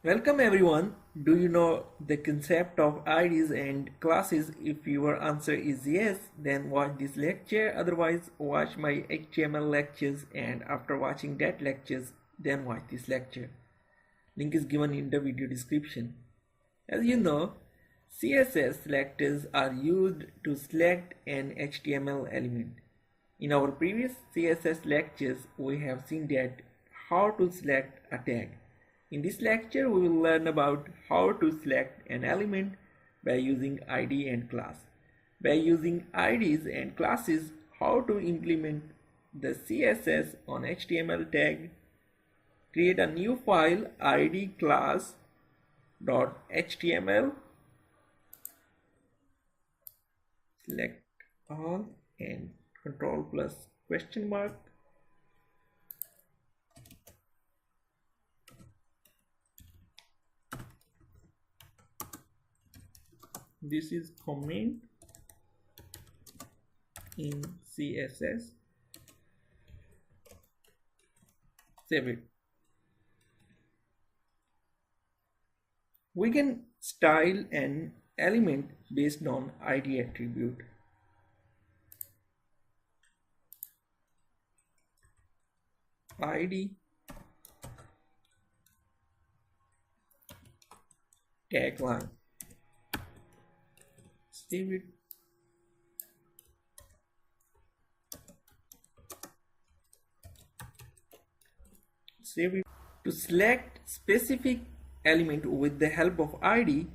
Welcome everyone. Do you know the concept of IDs and classes? If your answer is yes, then watch this lecture. Otherwise, watch my HTML lectures, and after watching that lectures, then watch this lecture. Link is given in the video description. As you know, CSS selectors are used to select an HTML element. In our previous CSS lectures, we have seen that how to select a tag. In this lecture, we will learn about how to select an element by using ID and class. By using IDs and classes, how to implement the CSS on HTML tag. Create a new file id class.html. Select all and control plus question mark. This is comment in CSS. Save it. We can style an element based on ID attribute. ID tagline. Save it. Save it. To select specific element with the help of ID,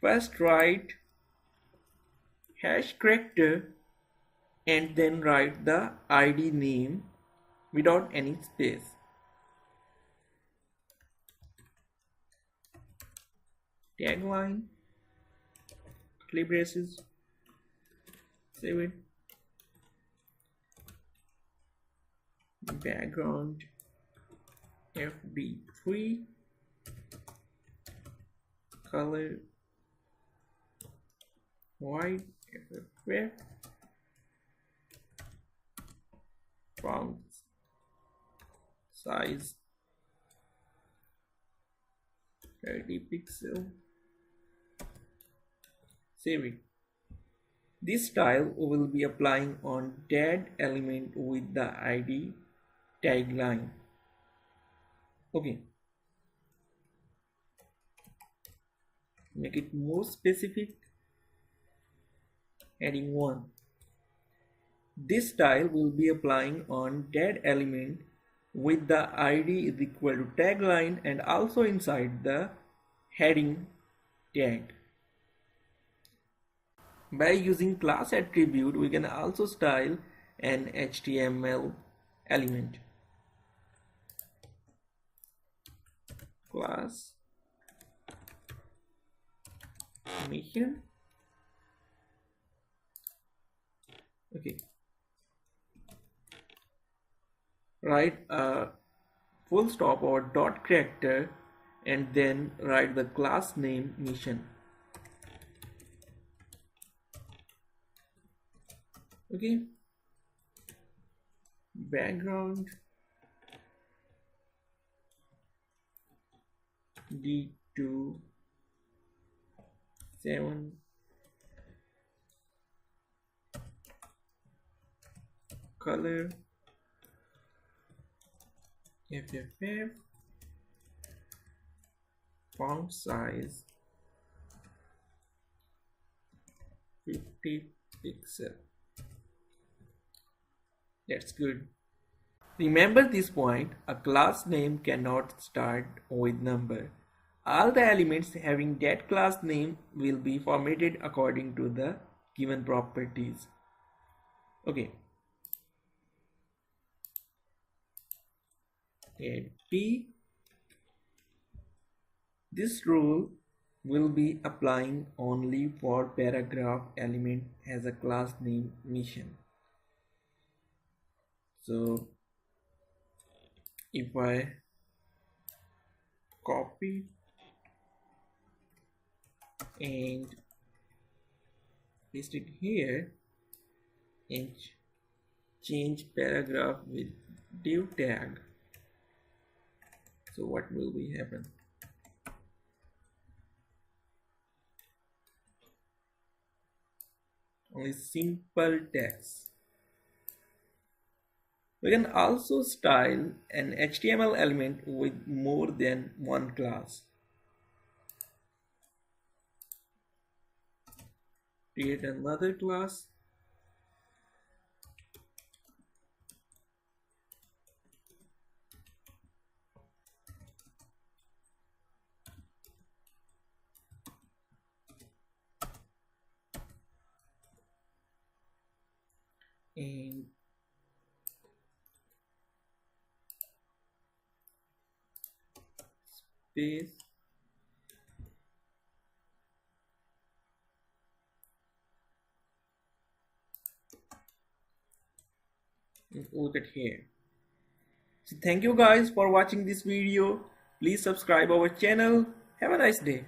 first write hash character and then write the ID name without any space. Tagline, curly braces, save it. Background FB3, color white, FFF, font size 30 pixel. Save it. This style will be applying on that element with the ID tagline. Okay. Make it more specific. Adding 1. This style will be applying on that element with the ID is equal to tagline and also inside the heading tag. By using class attribute, we can also style an HTML element. Class mission. Okay. Write a full stop or dot character and then write the class name mission. Okay. Background D2 7 color FFF, font size 50 pixel. That's good. Remember this point, a class name cannot start with number. All the elements having that class name will be formatted according to the given properties. Okay. Add P. This rule will be applying only for paragraph element has a class name mission. So if I copy and paste it here and change paragraph with div tag, So what will be happen? Only simple text. We can also style an HTML element with more than one class. Create another class and space and look at here. So thank you guys for watching this video. Please subscribe our channel. Have a nice day.